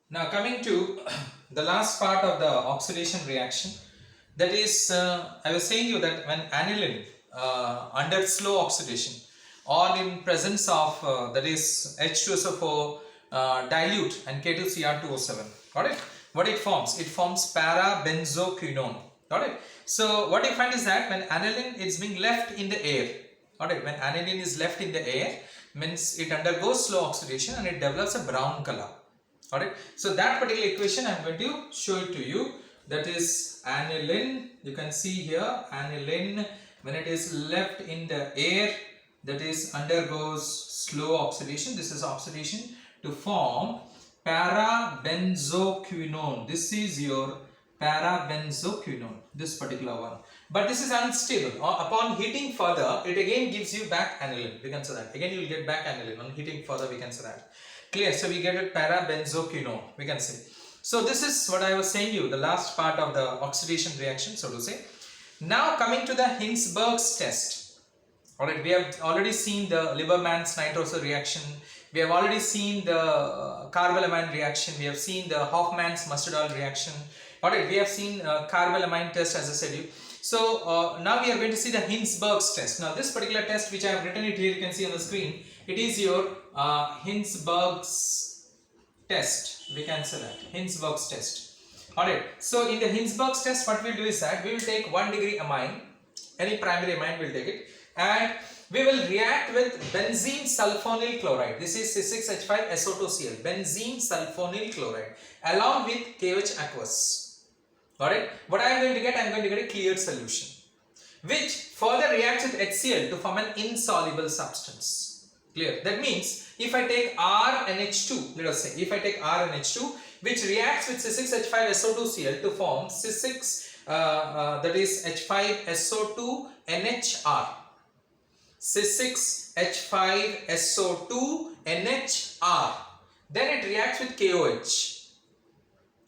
Now coming to the last part of the oxidation reaction, that is, I was saying you that when aniline under slow oxidation or in presence of that is H2SO4 dilute and K2Cr2O7, got it? What it forms? It forms para-benzoquinone, got it? So what you find is that when aniline is being left in the air, got it? When aniline is left in the air, means it undergoes slow oxidation and it develops a brown color. Alright, so that particular equation I am going to show it to you. That is aniline. You can see here aniline, when it is left in the air, that is undergoes slow oxidation. This is oxidation to form para-benzoquinone. This is your para-benzoquinone, this particular one. But this is unstable. Upon heating further, it again gives you back aniline. We can say that. Again you will get back aniline. On heating further, we can say that. Clear? So we get it para-benzoquinone, we can say. So this is what I was saying you, the last part of the oxidation reaction, so to say. Now coming to the Hinsberg's test. Alright, we have already seen the Lieberman's nitroso reaction. We have already seen the carbalamine reaction. We have seen the Hoffman's mustard oil reaction. Alright, we have seen carbalamine test, as I said you. So now we are going to see the Hinsberg's test. Now this particular test, which I have written it here, you can see on the screen. It is your Hinsberg's test. We can say that Hinsberg's test. Alright. So in the Hinsberg's test, what we'll do is that we will take 1 degree amine, any primary amine we'll take it, and we will react with benzene sulfonyl chloride. This is C6H5SO2Cl, benzene sulfonyl chloride, along with KOH aqueous. Alright, what I am going to get? I am going to get a clear solution, which further reacts with HCl to form an insoluble substance. Clear? That means if I take R and H2, let us say, if I take R and H2, which reacts with C6H5SO2Cl to form C6, that is H5SO2NHR. C6H5SO2NHR. Then it reacts with KOH.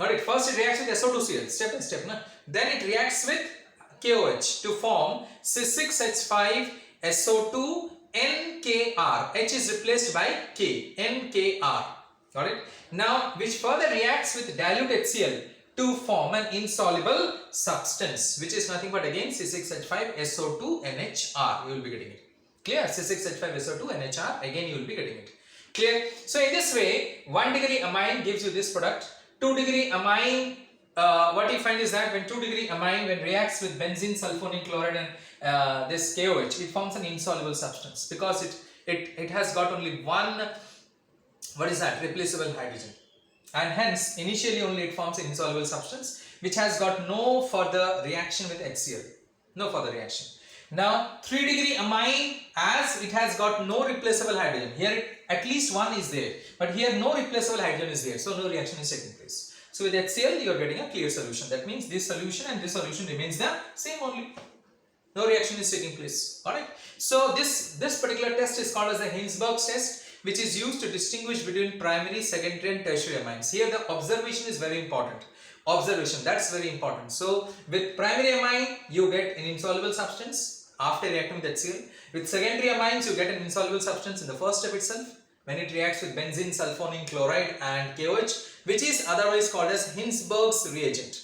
Alright, first it reacts with SO2Cl, step by step. Na? Then it reacts with KOH to form C6H5SO2NKR. H is replaced by K, NKR. Alright. Now, which further reacts with dilute HCl to form an insoluble substance, which is nothing but again C6H5SO2NHR. You will be getting it. Clear? C6H5SO2NHR. Again, you will be getting it. Clear? So, in this way, 1 degree amine gives you this product. 2 degree amine, what you find is that when 2 degree amine, when reacts with benzene sulfonyl chloride and this KOH, it forms an insoluble substance because it has got only one, what is that, replaceable hydrogen, and hence initially only it forms an insoluble substance which has got no further reaction with HCl, no further reaction. Now 3 degree amine, as it has got no replaceable hydrogen, here at least one is there, but here no replaceable hydrogen is there, so no reaction is taking place. So with HCl you are getting a clear solution. That means this solution and this solution remains the same only. No reaction is taking place. Alright. So this particular test is called as the Hinsberg's test, which is used to distinguish between primary, secondary and tertiary amines. Here the observation is very important. Observation, that's very important. So with primary amine you get an insoluble substance after reacting with HCl. With secondary amines you get an insoluble substance in the first step itself when it reacts with benzene sulfonyl chloride and KOH, which is otherwise called as Hinsberg's reagent,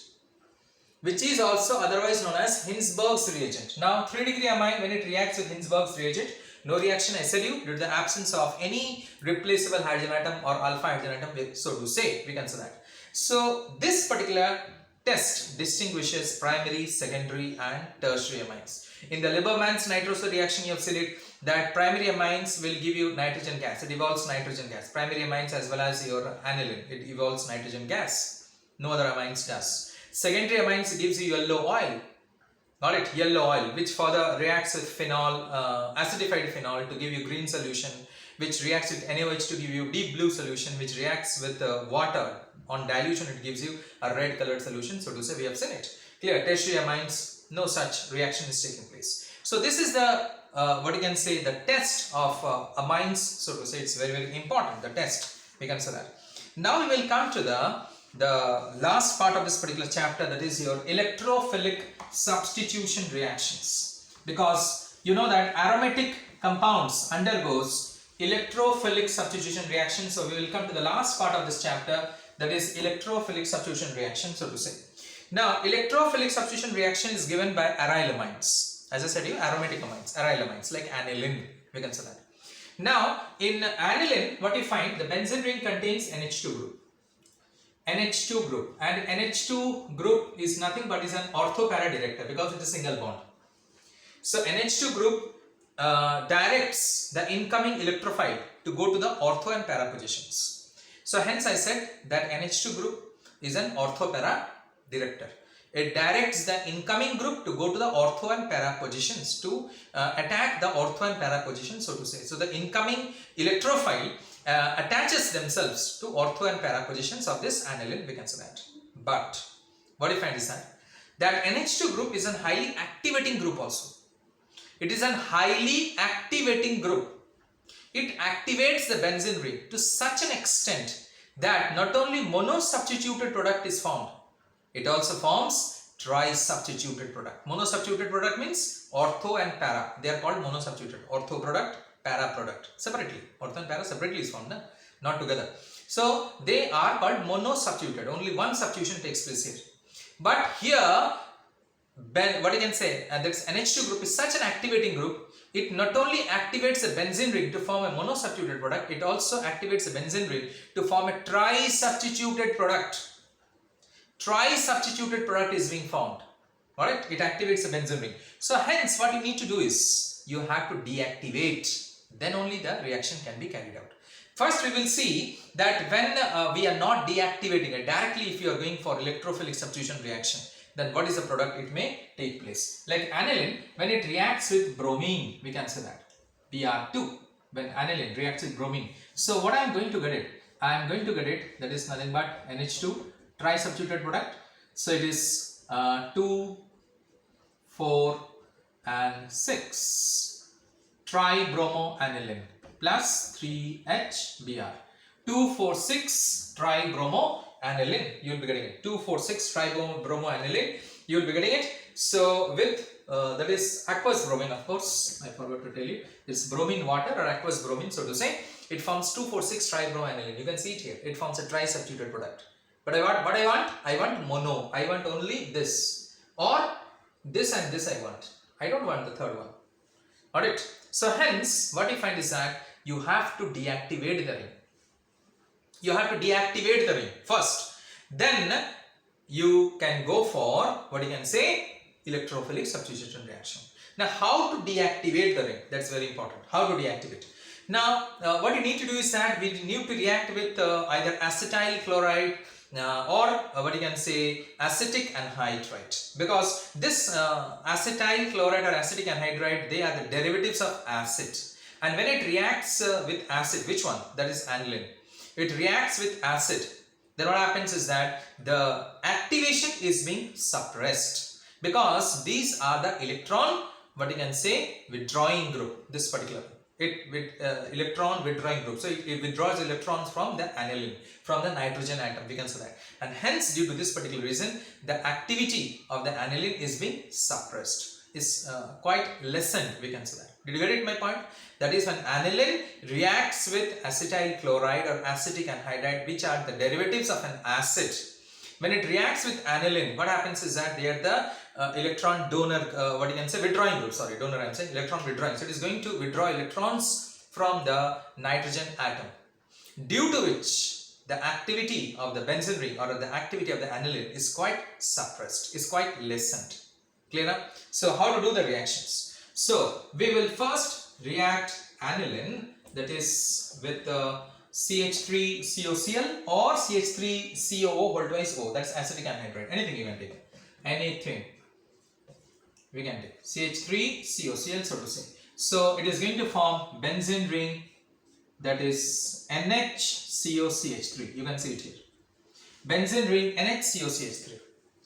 which is also otherwise known as Hinsberg's reagent. Now 3 degree amine, when it reacts with Hinsberg's reagent, no reaction SLU due to the absence of any replaceable hydrogen atom or alpha hydrogen atom, so to say, we can say that. So this particular test distinguishes primary, secondary and tertiary amines. In the Lieberman's nitroso reaction, you have seen it that primary amines will give you nitrogen gas. It evolves nitrogen gas. Primary amines as well as your aniline, it evolves nitrogen gas. No other amines does. Secondary amines gives you yellow oil. Got it? Yellow oil, which further reacts with phenol, acidified phenol to give you green solution, which reacts with NaOH to give you deep blue solution, which reacts with water on dilution, it gives you a red colored solution. So to say, we have seen it. Clear? Tertiary amines, no such reaction is taking place. So this is the what you can say, the test of amines. So to say, it's very, very important, the test, we can say that. Now we will come to the last part of this particular chapter, that is your electrophilic substitution reactions, because you know that aromatic compounds undergoes electrophilic substitution reaction. So we will come to the last part of this chapter, that is electrophilic substitution reaction, so to say. Now, electrophilic substitution reaction is given by aryl amines. As I said, aromatic amines, aryl amines like aniline, we can say that. Now, in aniline, what you find, the benzene ring contains NH2 group. NH2 group, and NH2 group is nothing but is an ortho-para director because it is single bond. So NH2 group directs the incoming electrophile to go to the ortho and para positions. So hence I said that NH2 group is an ortho-para director. It directs the incoming group to go to the ortho and para positions to attack the ortho and para positions, so to say. So the incoming electrophile attaches themselves to ortho and para positions of this aniline, we can say that. But what you find is that NH2 group is a highly activating group also. It is a highly activating group. It activates the benzene ring to such an extent that not only mono-substituted product is formed, it also forms tri-substituted product. Mono-substituted product means ortho and para. They are called mono-substituted. Ortho product, para product. Separately. Ortho and para separately is formed, not together. So they are called mono-substituted. Only one substitution takes place here. But here, what you can say, this NH2 group is such an activating group. It not only activates the benzene ring to form a mono-substituted product, it also activates the benzene ring to form a tri-substituted product. Tri-substituted product is being formed. Alright, it activates the benzene ring. So hence what you need to do is, you have to deactivate. Then only the reaction can be carried out. First we will see that when we are not deactivating it, directly if you are going for electrophilic substitution reaction, then what is the product it may take place. Like aniline, when it reacts with bromine, we can say that Br2, when aniline reacts with bromine. So what I am going to get it? I am going to get it, that is nothing but NH2 tri-substituted product. So it is 2, 4 and 6 tribromoaniline plus 3HBr. 2, 4, 6 tribromoaniline, you will be getting it. 2, 4, 6 tribromoaniline, you will be getting it. So with that is aqueous bromine, of course, I forgot to tell you, it's bromine water or aqueous bromine, so to say. It forms 2, 4, 6 tribromoaniline. You can see it here. It forms a tri-substituted product. But I want mono. I want only this, or this and this I want. I don't want the third one. Alright. So hence, what you find is that you have to deactivate the ring. You have to deactivate the ring first. Then you can go for what you can say electrophilic substitution reaction. Now, how to deactivate the ring? That's very important. How to deactivate? Now, what you need to do is that we need to react with either acetyl chloride or what you can say acetic anhydride, because this acetyl chloride or acetic anhydride, they are the derivatives of acid, and when it reacts with acid, which one? That is aniline. It reacts with acid, then what happens is that the activation is being suppressed, because these are the electron, what you can say, withdrawing group, this particular electron withdrawing group. So it withdraws electrons from the aniline, from the nitrogen atom, we can say that. And hence, due to this particular reason, the activity of the aniline is being suppressed, is quite lessened, we can say that. Did you get it, my point? That is, when aniline reacts with acetyl chloride or acetic anhydride, which are the derivatives of an acid, when it reacts with aniline, what happens is that they are the electron donor, what you can say, withdrawing group, sorry, donor I am saying, electron withdrawing. So it is going to withdraw electrons from the nitrogen atom, due to which the activity of the benzene ring or the activity of the aniline is quite suppressed, is quite lessened. Clear now? So how to do the reactions? So we will first react aniline, that is with CH3COCl or CH3COO whole twice O, that's acetic anhydride. Anything you can take. Anything we can take. CH3COCl, so to say. So it is going to form benzene ring, that is NHCOCH3. You can see it here. Benzene ring NHCOCH3.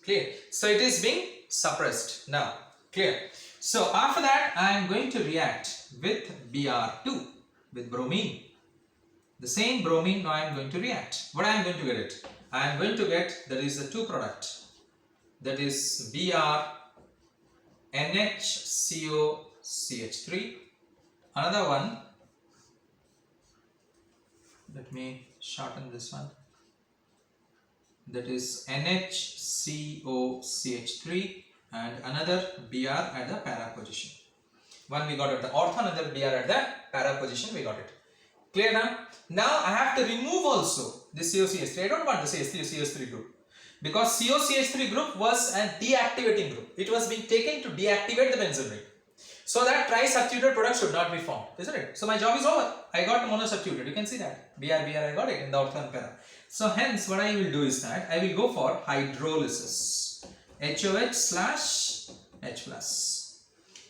Clear? So it is being suppressed now. Clear? So after that, I am going to react with Br2, with bromine. The same bromine now I am going to react. What I am going to get it? I am going to get, that is the two product, that is Br NHCOCH3. Another one, let me shorten this one. that is NHCOCH3 and another Br at the para position. One we got at the ortho, another Br at the para position, we got it. Clear now? Now I have to remove also this COCH3. I don't want the COCH3 group because COCH3 group was a deactivating group. It was being taken to deactivate the benzene ring. So that trisubstituted product should not be formed, isn't it? So my job is over. I got monosubstituted. You can see that. Br, I got it in the ortho and para. So hence what I will do is that I will go for hydrolysis. HOH/H plus.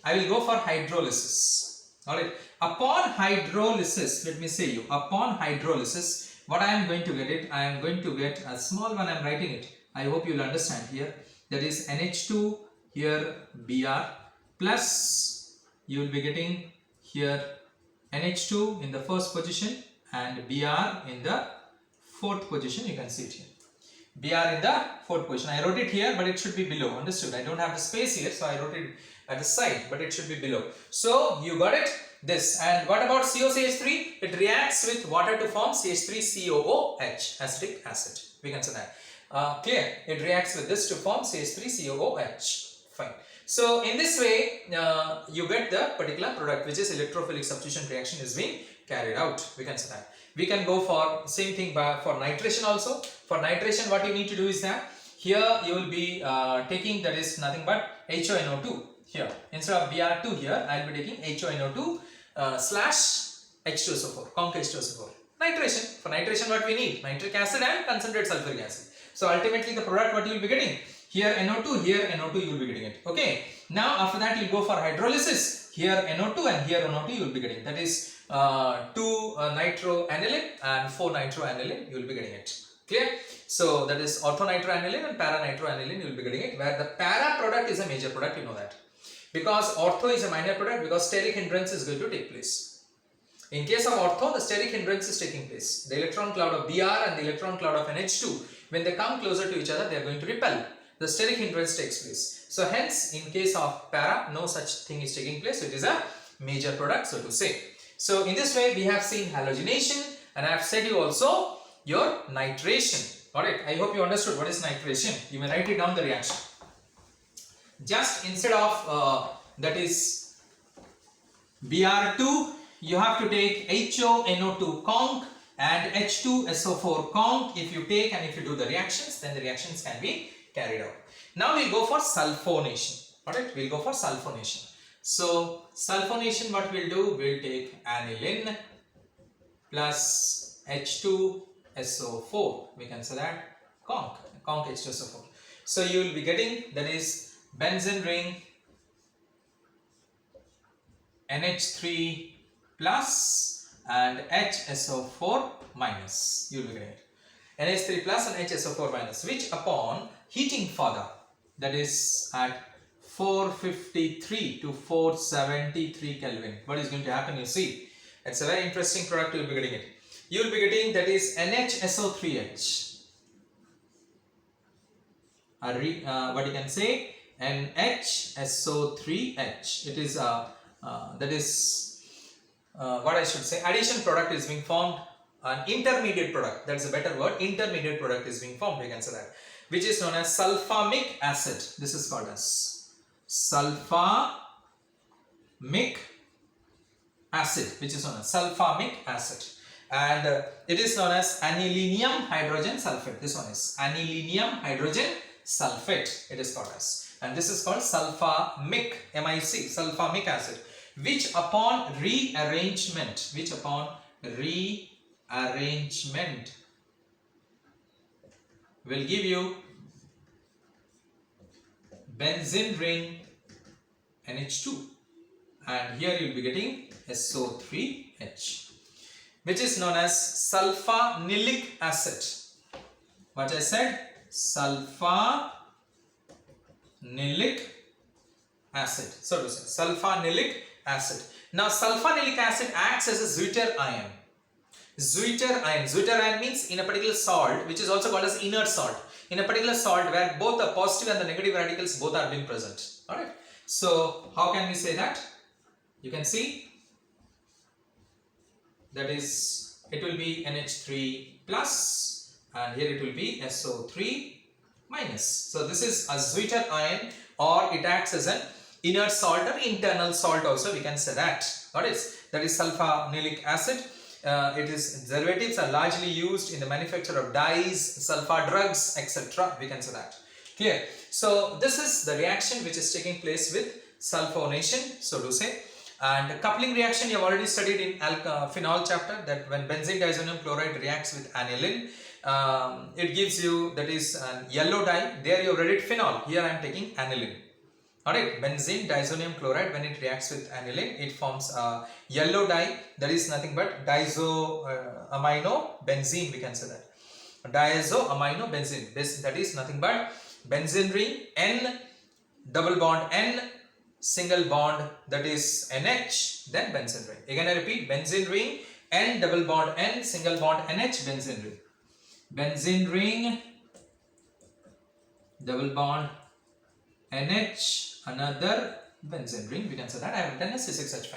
I will go for hydrolysis. Alright. Upon hydrolysis, let me say you, upon hydrolysis, what I am going to get it, I am going to get a small one, I am writing it. I hope you will understand here. That is NH2, here Br, plus you will be getting here NH2 in the first position and Br in the fourth position. You can see it here. Br in the fourth position. I wrote it here, but it should be below. Understood? I don't have the space here, so I wrote it at the side, but it should be below. So you got it. This. And what about COCH3? It reacts with water to form CH3COOH, acetic acid. We can say that. Clear? It reacts with this to form CH3COOH. Fine. So in this way, you get the particular product, which is electrophilic substitution reaction is being carried out. We can say that. We can go for same thing for nitration also. For nitration, what you need to do is that here you will be taking, that is nothing but HONO2 here. Instead of Br2 here, I will be taking HONO2 / H2SO4, conc H2SO4. Nitration. For nitration, what we need? Nitric acid and concentrated sulfuric acid. So ultimately the product what you will be getting? Here NO2, here NO2 you will be getting it. Okay. Now after that you go for hydrolysis. Here NO2 and here NO2 you will be getting. That is 2 nitroaniline and 4 nitroaniline you will be getting it. Clear? So that is orthonitroaniline and para-nitroaniline you will be getting it, where the para product is a major product, you know that. Because ortho is a minor product, because steric hindrance is going to take place. In case of ortho, the steric hindrance is taking place. The electron cloud of Br and the electron cloud of NH2, when they come closer to each other, they are going to repel. The steric hindrance takes place. So hence, in case of para, no such thing is taking place. So it is a major product, so to say. So in this way, we have seen halogenation, and I have said you also your nitration. Alright, I hope you understood what is nitration. You may write it down the reaction. Just instead of that is Br2, you have to take HONO2 conc and H2SO4 conc. If you take and if you do the reactions, then the reactions can be carried out. Now we go for sulfonation. Alright, we'll go for sulfonation. So sulfonation, what we'll do, we'll take aniline plus H2SO4. We can say that conc H2SO4. So you will be getting, that is benzene ring NH3 plus and HSO4 minus. You will be getting it. NH3 plus and HSO4 minus, which upon heating further, that is at 453 to 473 Kelvin, what is going to happen? You see, it's a very interesting product. You will be getting it. You will be getting, that is NHSO3H. What you can say, NHSO3H. It is that is what I should say, addition product is being formed. An intermediate product, that's a better word, intermediate product is being formed, we can say that, which is known as sulfamic acid. This is called as sulfamic acid, which is known as sulfamic acid, and it is known as anilinium hydrogen sulfate. This one is anilinium hydrogen sulfate, it is called as, and this is called sulfamic, MIC, sulfamic acid, which upon rearrangement will give you benzene ring NH2, and here you will be getting SO3H, which is known as sulfanilic acid. What I said, sulfanilic acid, so to say, sulfanilic acid. Now sulfanilic acid acts as a Zwitter ion. Zwitter ion means in a particular salt, which is also called as inert salt, in a particular salt where both the positive and the negative radicals both are being present. Alright, so how can we say that? You can see, that is, it will be NH3 plus and here it will be SO3 minus. So this is a sweeter ion, or it acts as an inert salt or internal salt also, we can say that. Got it? That is sulfonilic acid. Derivatives are largely used in the manufacture of dyes, sulfur drugs, etc. We can say that. Clear? So this is the reaction which is taking place with sulfonation, so to say. And coupling reaction you have already studied in phenol chapter, that when benzene diazonium chloride reacts with aniline, it gives you, that is an yellow dye. There you have read it phenol, here I am taking aniline. Alright, benzene diazonium chloride, when it reacts with aniline, it forms a yellow dye, that is nothing but diazoamino benzene, we can say that. Diazoamino benzene, that is nothing but benzene ring N, double bond N, single bond, that is NH, then benzene ring. Again I repeat, benzene ring N, double bond N, single bond NH, benzene ring. Benzene ring, double bond NH, another benzene ring, we can say that. I have written as C6H5,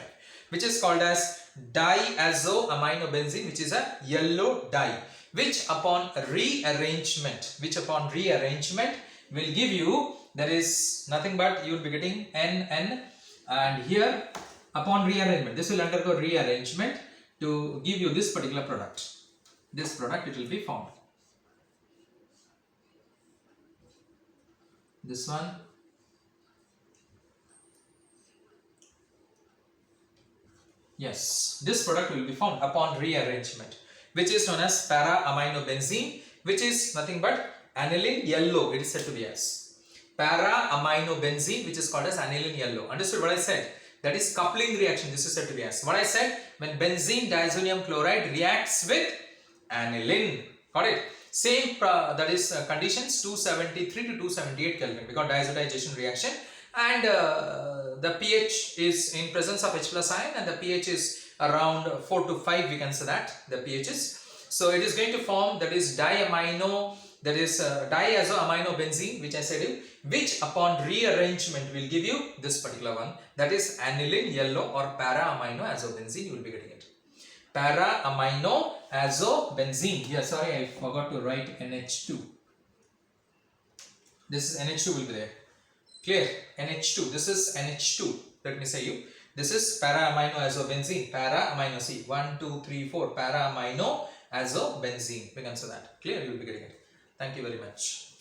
which is called as diazoaminobenzene, which is a yellow dye, which upon rearrangement will give you, that is nothing but you will be getting NN, and here upon rearrangement, this will undergo rearrangement to give you this particular product. This product, it will be formed. This one, yes, this product will be formed upon rearrangement, which is known as para-aminobenzene, which is nothing but aniline yellow, it is said to be as para-aminobenzene, which is called as aniline yellow. Understood what I said? That is coupling reaction, this is said to be as. What I said, when benzene diazonium chloride reacts with aniline. Got it? Same that is conditions 273 to 278 Kelvin, because diazotization reaction, and the pH is in presence of H plus ion, and the pH is around 4 to 5, we can say that the pH is. So it is going to form, that is diazoaminobenzene, which I said, which upon rearrangement will give you this particular one, that is aniline yellow or para-aminoazobenzene. You will be getting it. Para-aminoazobenzene. Yeah, sorry, I forgot to write NH2. This is NH2 will be there. Clear? NH2. This is NH2. Let me say you. This is para-aminoazobenzene. Para-amino. See, 1, 2, 3, 4. Para-aminoazobenzene. We can say that. Clear? You will be getting it. Thank you very much.